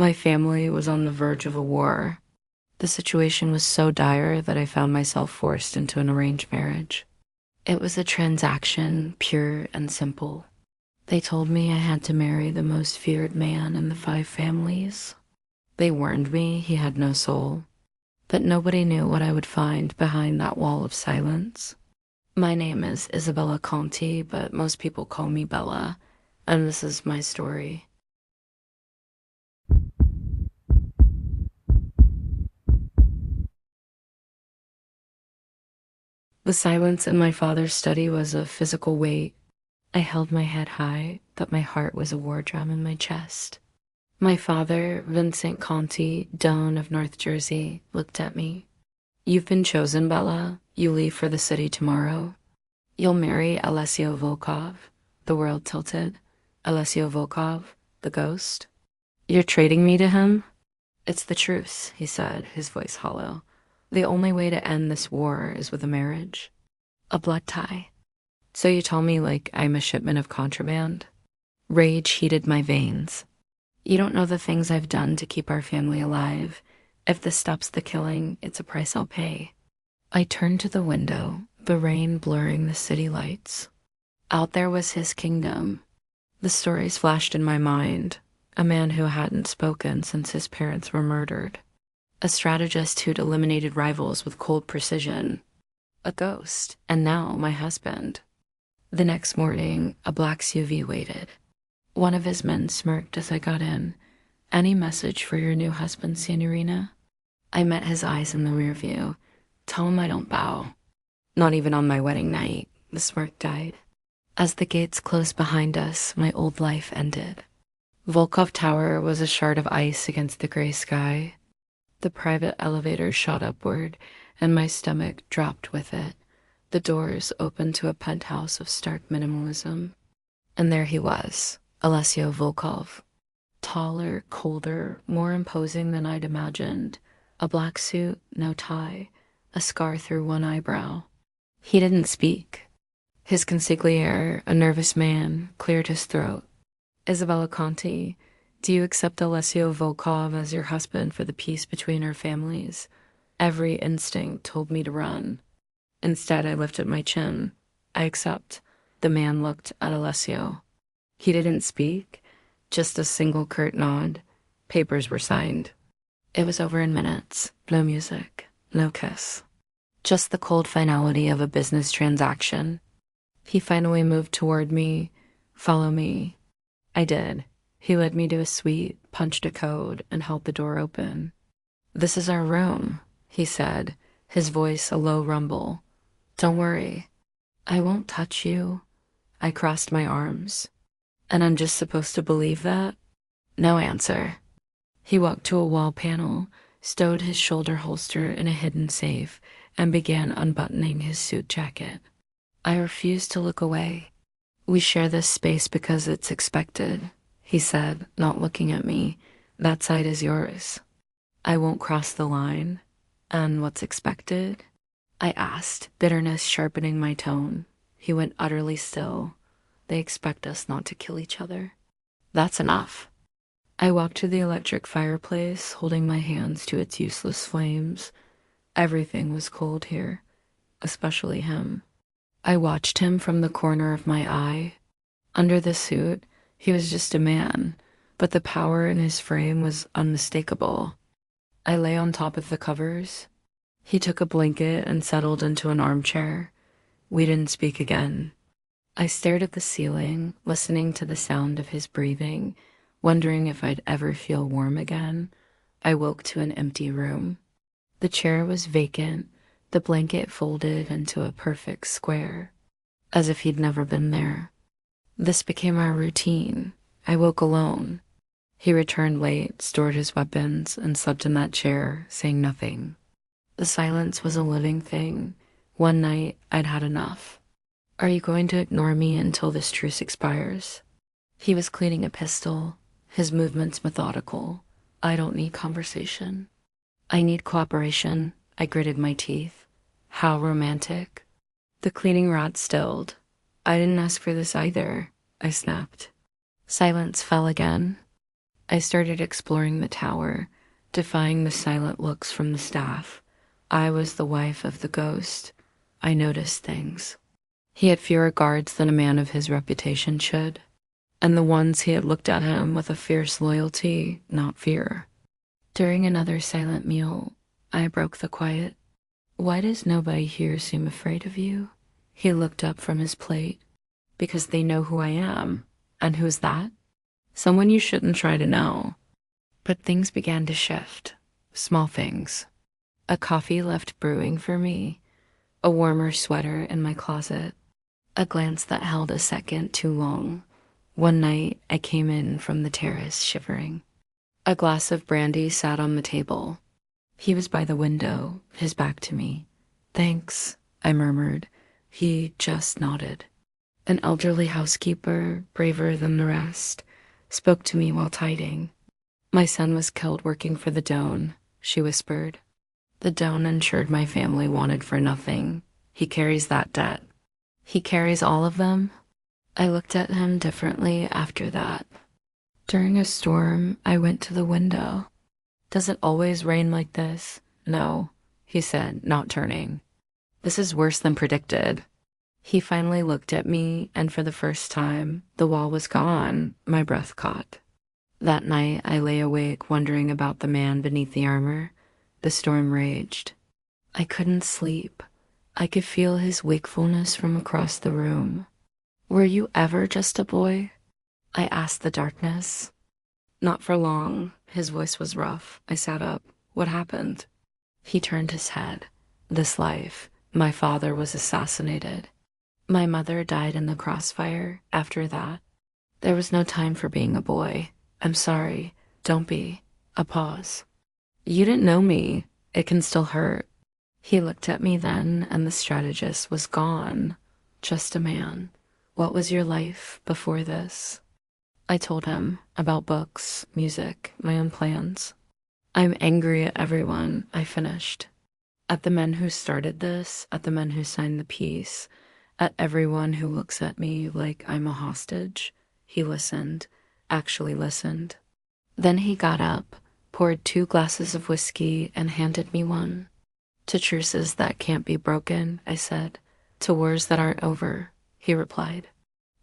My family was on the verge of a war. The situation was so dire that I found myself forced into an arranged marriage. It was a transaction, pure and simple. They told me I had to marry the most feared man in the five families. They warned me he had no soul, but nobody knew what I would find behind that wall of silence. My name is Isabella Conti, but most people call me Bella, and this is my story. The silence in my father's study was a physical weight. I held my head high, but my heart was a war drum in my chest. My father, Vincent Conti, Doan of North Jersey, looked at me. "You've been chosen, Bella. You leave for the city tomorrow. You'll marry Alessio Volkov." The world tilted. "Alessio Volkov, the ghost? You're trading me to him?" "It's the truce," he said, his voice hollow. "The only way to end this war is with a marriage. A blood tie." "So you tell me like I'm a shipment of contraband?" Rage heated my veins. "You don't know the things I've done to keep our family alive. If this stops the killing, it's a price I'll pay." I turned to the window, the rain blurring the city lights. Out there was his kingdom. The stories flashed in my mind. A man who hadn't spoken since his parents were murdered. A strategist who'd eliminated rivals with cold precision. A ghost, and now my husband. The next morning, a black SUV waited. One of his men smirked as I got in. "Any message for your new husband, Signorina?" I met his eyes in the rear view. "Tell him I don't bow." "Not even on my wedding night." The smirk died. As the gates closed behind us, my old life ended. Volkov Tower was a shard of ice against the gray sky. The private elevator shot upward, and my stomach dropped with it. The doors opened to a penthouse of stark minimalism. And there he was, Alessio Volkov. Taller, colder, more imposing than I'd imagined. A black suit, no tie, a scar through one eyebrow. He didn't speak. His consigliere, a nervous man, cleared his throat. "Isabella Conti, do you accept Alessio Volkov as your husband for the peace between our families?" Every instinct told me to run. Instead, I lifted my chin. "I accept." The man looked at Alessio. He didn't speak, just a single curt nod. Papers were signed. It was over in minutes. No music, no kiss. Just the cold finality of a business transaction. He finally moved toward me. "Follow me." I did. He led me to a suite, punched a code, and held the door open. "This is our room," he said, his voice a low rumble. "Don't worry. I won't touch you." I crossed my arms. "And I'm just supposed to believe that?" No answer. He walked to a wall panel, stowed his shoulder holster in a hidden safe, and began unbuttoning his suit jacket. I refused to look away. "We share this space because it's expected," he said, not looking at me. "That side is yours." "I won't cross the line." "And what's expected?" I asked, bitterness sharpening my tone. He went utterly still. "They expect us not to kill each other." "That's enough." I walked to the electric fireplace, holding my hands to its useless flames. Everything was cold here, especially him. I watched him from the corner of my eye. Under the suit, he was just a man, but the power in his frame was unmistakable. I lay on top of the covers. He took a blanket and settled into an armchair. We didn't speak again. I stared at the ceiling, listening to the sound of his breathing, wondering if I'd ever feel warm again. I woke to an empty room. The chair was vacant, the blanket folded into a perfect square, as if he'd never been there. This became our routine. I woke alone. He returned late, stored his weapons, and slept in that chair, saying nothing. The silence was a living thing. One night, I'd had enough. "Are you going to ignore me until this truce expires?" He was cleaning a pistol, his movements methodical. "I don't need conversation. I need cooperation." I gritted my teeth. "How romantic." The cleaning rod stilled. "I didn't ask for this either," I snapped. Silence fell again. I started exploring the tower, defying the silent looks from the staff. I was the wife of the ghost. I noticed things. He had fewer guards than a man of his reputation should, and the ones he had looked at him with a fierce loyalty, not fear. During another silent meal, I broke the quiet. Why does nobody here seem afraid of you? He looked up from his plate. Because they know who I am. And who's that? Someone you shouldn't try to know. But things began to shift. Small things. A coffee left brewing for me. A warmer sweater in my closet. A glance that held a second too long. One night, I came in from the terrace shivering. A glass of brandy sat on the table. He was by the window, his back to me. Thanks, I murmured. He just nodded. An elderly housekeeper, braver than the rest, spoke to me while tidying. My son was killed working for the Doan, she whispered. The Doan ensured my family wanted for nothing. He carries that debt. He carries all of them? I looked at him differently after that. During a storm, I went to the window. Does it always rain like this? No, he said, not turning. This is worse than predicted. He finally looked at me, and for the first time, the wall was gone. My breath caught. That night, I lay awake wondering about the man beneath the armor. The storm raged. I couldn't sleep. I could feel his wakefulness from across the room. Were you ever just a boy? I asked the darkness. Not for long. His voice was rough. I sat up. What happened? He turned his head. This life. My father was assassinated. My mother died in the crossfire after that. There was no time for being a boy. I'm sorry. Don't be. A pause. You didn't know me. It can still hurt. He looked at me then, and the strategist was gone. Just a man. What was your life before this? I told him about books, music, my own plans. I'm angry at everyone, I finished. At the men who started this, at the men who signed the peace, at everyone who looks at me like I'm a hostage. He listened, actually listened. Then he got up, poured 2 glasses of whiskey, and handed me one. To truces that can't be broken, I said. To wars that aren't over, he replied.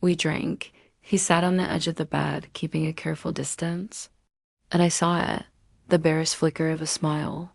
We drank. He sat on the edge of the bed, keeping a careful distance. And I saw it, the barest flicker of a smile.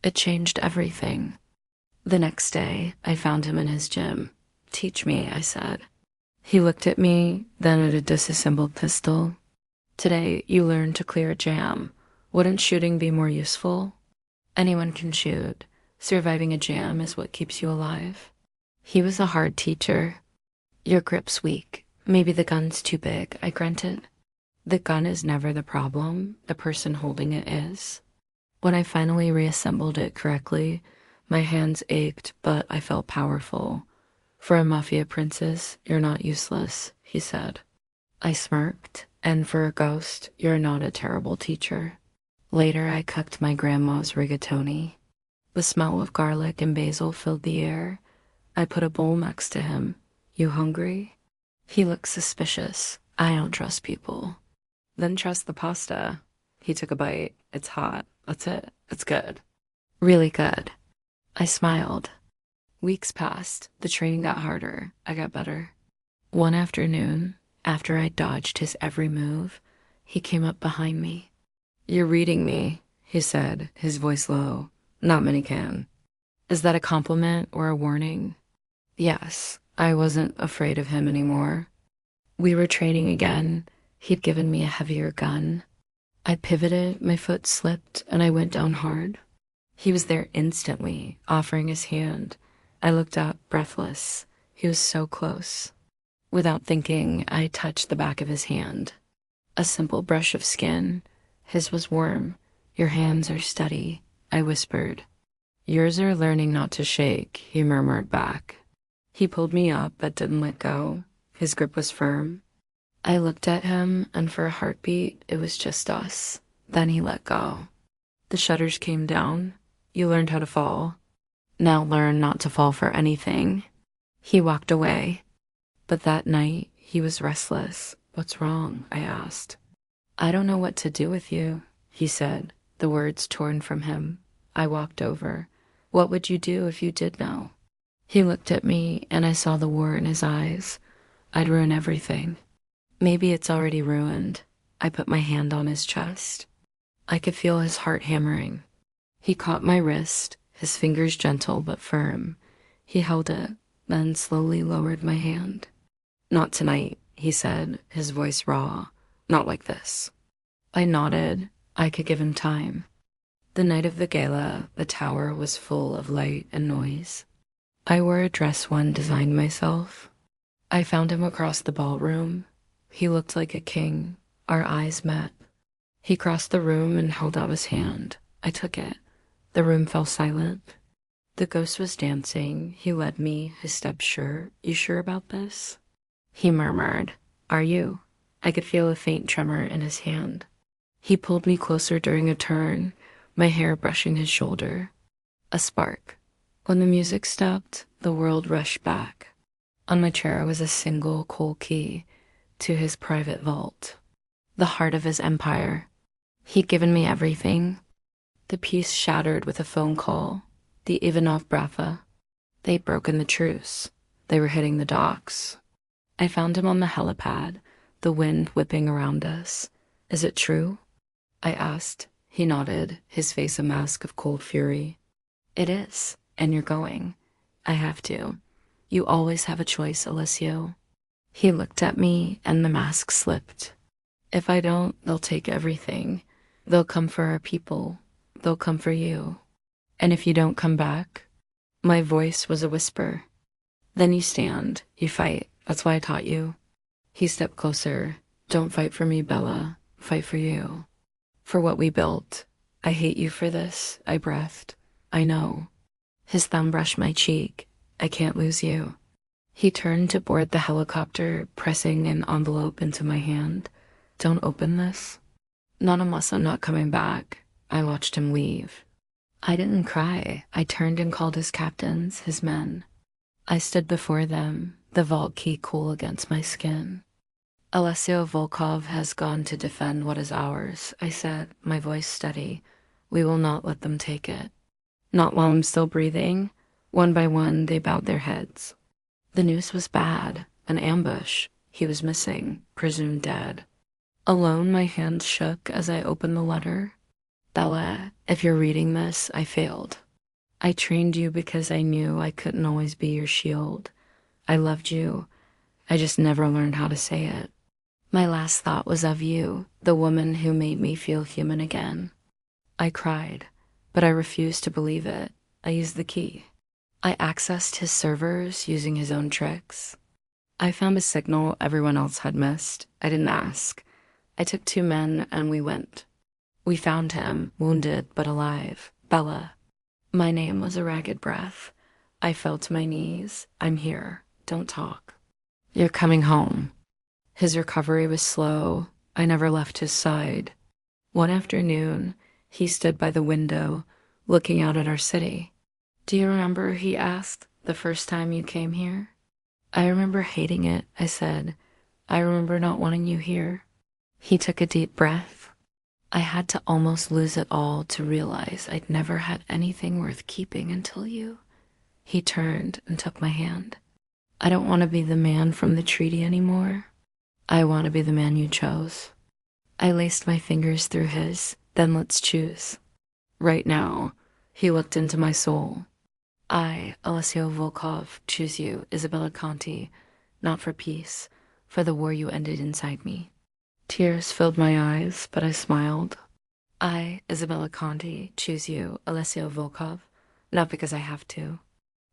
It changed everything. The next day, I found him in his gym. Teach me, I said. He looked at me, then at a disassembled pistol. Today, you learned to clear a jam. Wouldn't shooting be more useful? Anyone can shoot. Surviving a jam is what keeps you alive. He was a hard teacher. Your grip's weak. Maybe the gun's too big, I grunted. The gun is never the problem. The person holding it is. When I finally reassembled it correctly, my hands ached, but I felt powerful. For a Mafia princess, you're not useless, he said. I smirked, and for a ghost, you're not a terrible teacher. Later, I cooked my grandma's rigatoni. The smell of garlic and basil filled the air. I put a bowl next to him. You hungry? He looked suspicious. I don't trust people. Then trust the pasta. He took a bite. It's hot. That's it. It's good. Really good. I smiled. Weeks passed. The training got harder. I got better. One afternoon, after I dodged his every move, he came up behind me. You're reading me, he said, his voice low. Not many can. Is that a compliment or a warning? Yes, I wasn't afraid of him anymore. We were training again. He'd given me a heavier gun. I pivoted, my foot slipped, and I went down hard. He was there instantly, offering his hand. I looked up, breathless. He was so close. Without thinking, I touched the back of his hand. A simple brush of skin. His was warm. Your hands are steady, I whispered. Yours are learning not to shake, he murmured back. He pulled me up but didn't let go. His grip was firm. I looked at him, and for a heartbeat, it was just us. Then he let go. The shutters came down. You learned how to fall. Now learn not to fall for anything. He walked away. But that night, he was restless. What's wrong? I asked. I don't know what to do with you, he said, the words torn from him. I walked over. What would you do if you did know? He looked at me, and I saw the war in his eyes. I'd ruin everything. Maybe it's already ruined. I put my hand on his chest. I could feel his heart hammering. He caught my wrist, his fingers gentle but firm. He held it, then slowly lowered my hand. Not tonight, he said, his voice raw. Not like this. I nodded. I could give him time. The night of the gala, the tower was full of light and noise. I wore a dress one designed myself. I found him across the ballroom. He looked like a king. Our eyes met. He crossed the room and held out his hand. I took it. The room fell silent. The ghost was dancing. He led me, his steps sure. You sure about this? He murmured, Are you? I could feel a faint tremor in his hand. He pulled me closer during a turn, my hair brushing his shoulder. A spark. When the music stopped, the world rushed back. On my chair was a single coal key to his private vault, the heart of his empire. He'd given me everything. The peace shattered with a phone call. The Ivanov Brafa. They'd broken the truce. They were hitting the docks. I found him on the helipad, the wind whipping around us. Is it true? I asked. He nodded, his face a mask of cold fury. It is, and you're going. I have to. You always have a choice, Alessio. He looked at me, and the mask slipped. If I don't, they'll take everything. They'll come for our people. They'll come for you. And if you don't come back, my voice was a whisper. Then you stand, you fight. That's why I taught you. He stepped closer. Don't fight for me, Bella. Fight for you. For what we built. I hate you for this, I breathed. I know. His thumb brushed my cheek. I can't lose you. He turned to board the helicopter, pressing an envelope into my hand. Don't open this. Not unless I'm not coming back. I watched him leave. I didn't cry. I turned and called his captains, his men. I stood before them, the vault key cool against my skin. Alessio Volkov has gone to defend what is ours, I said, my voice steady. We will not let them take it. Not while I'm still breathing. One by one, they bowed their heads. The news was bad, an ambush. He was missing, presumed dead. Alone, my hands shook as I opened the letter. Bella, if you're reading this, I failed. I trained you because I knew I couldn't always be your shield. I loved you. I just never learned how to say it. My last thought was of you, the woman who made me feel human again. I cried, but I refused to believe it. I used the key. I accessed his servers using his own tricks. I found a signal everyone else had missed. I didn't ask. I took 2 men and we went. We found him, wounded but alive. Bella. My name was a ragged breath. I fell to my knees. I'm here. Don't talk. You're coming home. His recovery was slow. I never left his side. One afternoon, he stood by the window, looking out at our city. Do you remember, he asked, the first time you came here? I remember hating it, I said. I remember not wanting you here. He took a deep breath. I had to almost lose it all to realize I'd never had anything worth keeping until you. He turned and took my hand. I don't want to be the man from the treaty anymore. I want to be the man you chose. I laced my fingers through his. Then let's choose. Right now, he looked into my soul. I, Alessio Volkov, choose you, Isabella Conti, not for peace, for the war you ended inside me. Tears filled my eyes, but I smiled. I, Isabella Conti, choose you, Alessio Volkov, not because I have to,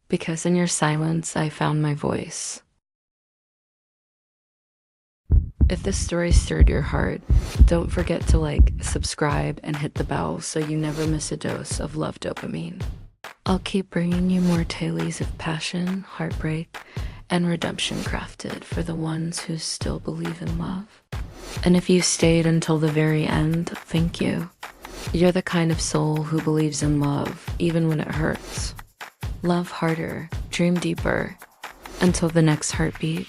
because in your silence I found my voice. If this story stirred your heart, don't forget to like, subscribe, and hit the bell so you never miss a dose of love dopamine. I'll keep bringing you more tales of passion, heartbreak, and redemption crafted for the ones who still believe in love. And if you stayed until the very end, thank you. You're the kind of soul who believes in love, even when it hurts. Love harder, dream deeper, until the next heartbeat.